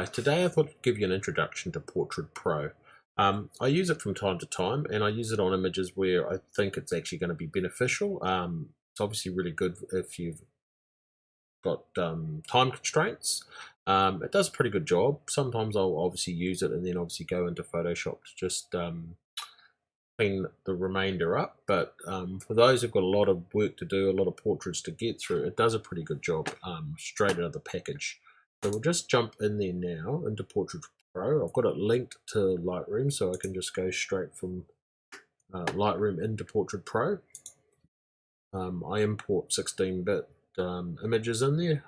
Hi, today I thought I'd give you an introduction to Portrait Pro. I use it from time to time, and I use it on images where I think it's actually going to be beneficial. It's obviously really good if you've got time constraints. It does a pretty good job. Sometimes I'll obviously use it and then obviously go into Photoshop to just clean the remainder up. But for those who've got a lot of work to do, a lot of portraits to get through, it does a pretty good job straight out of the package. So we'll just jump in there now into Portrait Pro. I've got it linked to Lightroom, so I can just go straight from Lightroom into Portrait Pro. I import 16-bit images in there.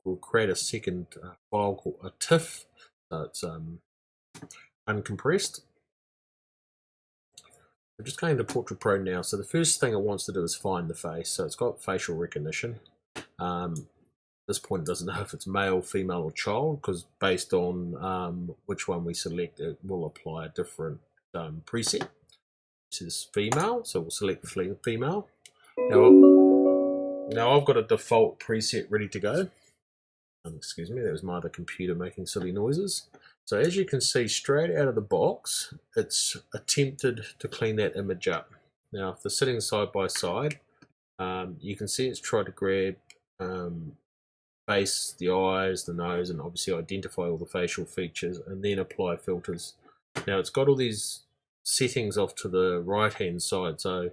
We'll create a second file called a TIFF, so it's uncompressed. I'm just going to Portrait Pro now. So the first thing it wants to do is find the face. So it's got facial recognition. At this point, it doesn't know if it's male, female, or child, because based on which one we select, it will apply a different preset. This is female, so we'll select female. Now I've got a default preset ready to go. Excuse me, that was my other computer making silly noises. So as you can see, straight out of the box, it's attempted to clean that image up. Now, if they're sitting side by side, you can see it's tried to grab face, the eyes, the nose, and obviously identify all the facial features and then apply filters. Now it's got all these settings off to the right hand side, so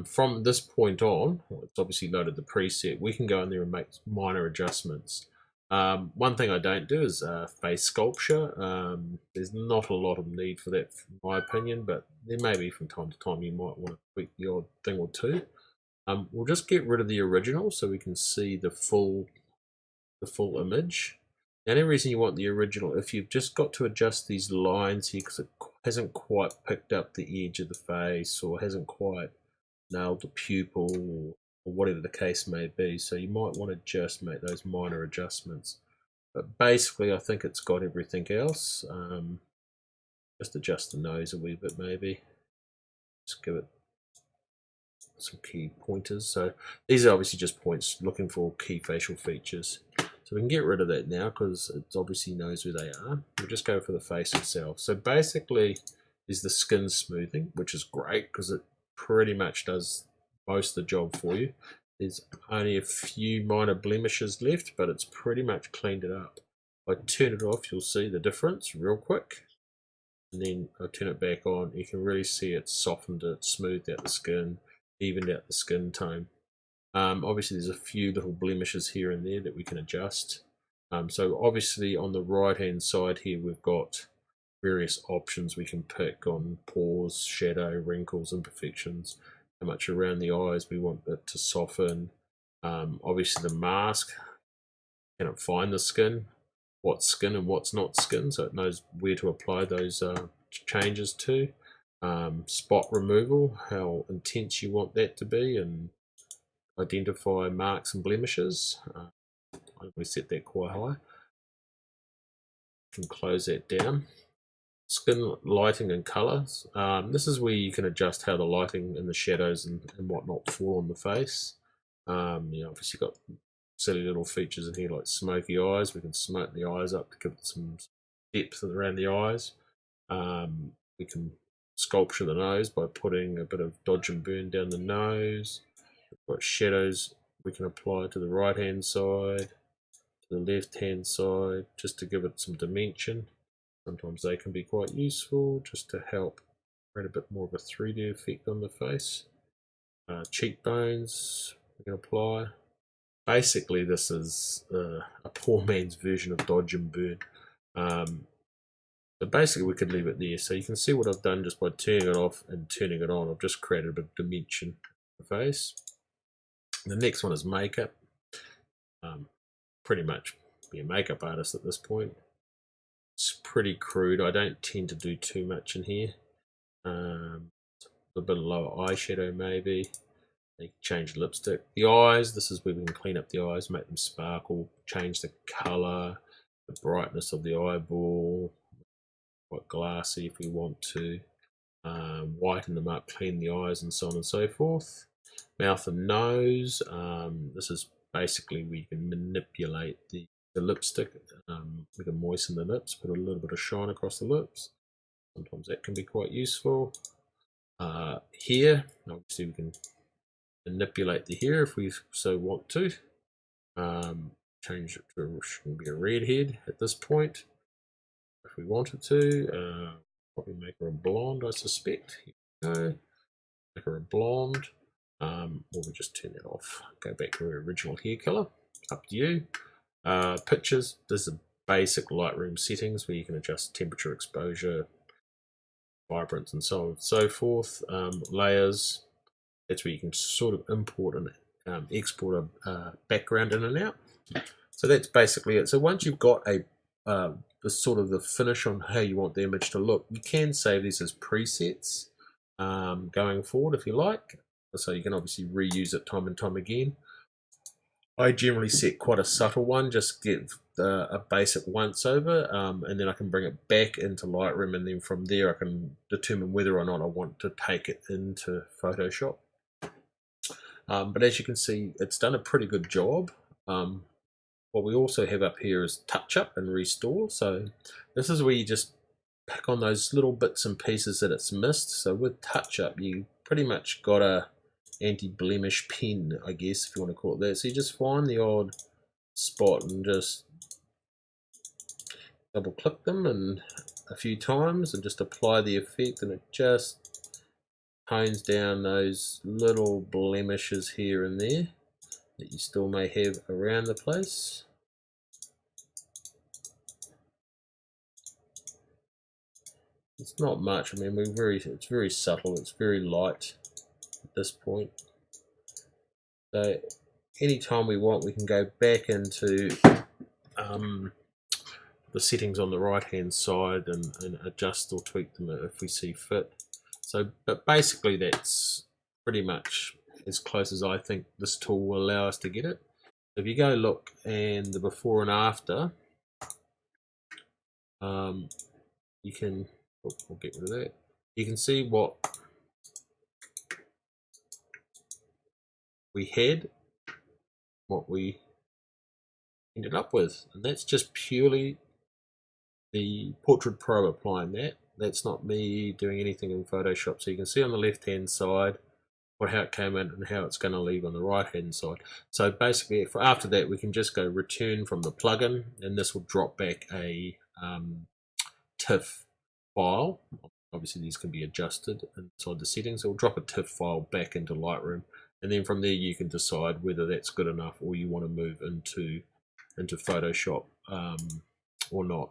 from this point on, it's obviously loaded the preset, we can go in there and make minor adjustments. One thing I don't do is face sculpture. There's not a lot of need for that, in my opinion, but there may be from time to time you might want to tweak the odd thing or two. We'll just get rid of the original so we can see the full image. The only reason you want the original, if you've just got to adjust these lines here because it hasn't quite picked up the edge of the face or hasn't quite nailed the pupil or whatever the case may be, so you might want to just make those minor adjustments. But basically I think it's got everything else. Just adjust the nose a wee bit maybe. Just give it some key pointers. So these are obviously just points looking for key facial features. So we can get rid of that now because it obviously knows where they are. We'll just go for the face itself. So basically is the skin smoothing, which is great because it pretty much does most of the job for you. There's only a few minor blemishes left, but it's pretty much cleaned it up. If I turn it off, you'll see the difference real quick. And then I turn it back on, you can really see it softened it, smoothed out the skin, evened out the skin tone. Obviously there's a few little blemishes here and there that we can adjust. So obviously on the right hand side here we've got various options we can pick on pores, shadow, wrinkles, imperfections, how much around the eyes we want it to soften. Obviously the mask, can it find the skin, what's skin and what's not skin, so it knows where to apply those changes to. Spot removal, how intense you want that to be, and identify marks and blemishes. We set that quite high. Can close that down. Skin lighting and colors. This is where you can adjust how the lighting and the shadows and whatnot fall on the face. You obviously got silly little features in here like smoky eyes. We can smoke the eyes up to give it some depth around the eyes. We can sculpture the nose by putting a bit of dodge and burn down the nose. We've got shadows we can apply to the right hand side, to the left hand side, just to give it some dimension. Sometimes they can be quite useful just to help create a bit more of a 3D effect on the face. Cheekbones we can apply. Basically this is a poor man's version of dodge and burn. But basically we could leave it there. So you can see what I've done just by turning it off and turning it on. I've just created a bit of dimension in the face. The next one is makeup. Pretty much be a makeup artist at this point. It's pretty crude. I don't tend to do too much in here. A bit of lower eyeshadow maybe. You can change the lipstick. The eyes, this is where we can clean up the eyes, make them sparkle, change the colour, the brightness of the eyeball, quite glassy if we want to, whiten them up, clean the eyes and so on and so forth. Mouth and nose, this is basically where you can manipulate the the lipstick, we can moisten the lips, put a little bit of shine across the lips. Sometimes that can be quite useful. Here, obviously we can manipulate the hair if we so want to. Change it to be a redhead at this point if we wanted to. Probably make her a blonde, I suspect. Here we go. Make her a blonde. Or we just turn that off. Go back to her original hair color. Up to you. Pictures. There's the basic Lightroom settings where you can adjust temperature, exposure, vibrance, and so on and so forth. Layers. That's where you can sort of import and export a background in and out. So that's basically it. So once you've got the sort of the finish on how you want the image to look, you can save these as presets going forward if you like. So you can obviously reuse it time and time again. I generally set quite a subtle one, just get a basic once over, and then I can bring it back into Lightroom, and then from there I can determine whether or not I want to take it into Photoshop. But as you can see, it's done a pretty good job. What we also have up here is touch up and restore. So this is where you just pick on those little bits and pieces that it's missed. So with touch up, you pretty much got a anti-blemish pen, I guess, if you want to call it that. So you just find the odd spot and just double click them and a few times and just apply the effect, and it just tones down those little blemishes here and there that you still may have around the place. It's not much. I mean, it's very subtle. It's very light at this point. So anytime we want, we can go back into the settings on the right hand side and adjust or tweak them if we see fit. So, but basically that's pretty much as close as I think this tool will allow us to get it. If you go look and the before and after, you can, we'll get rid of that. You can see what we had, what we ended up with, and that's just purely the Portriat Pro applying that. That's not me doing anything in Photoshop. So you can see on the left hand side how it came in and how it's going to leave on the right hand side. So basically after that we can just go return from the plugin, and this will drop back a TIFF file. Obviously these can be adjusted inside the settings. It will drop a TIFF file back into Lightroom, and then from there you can decide whether that's good enough or you want to move into Photoshop or not.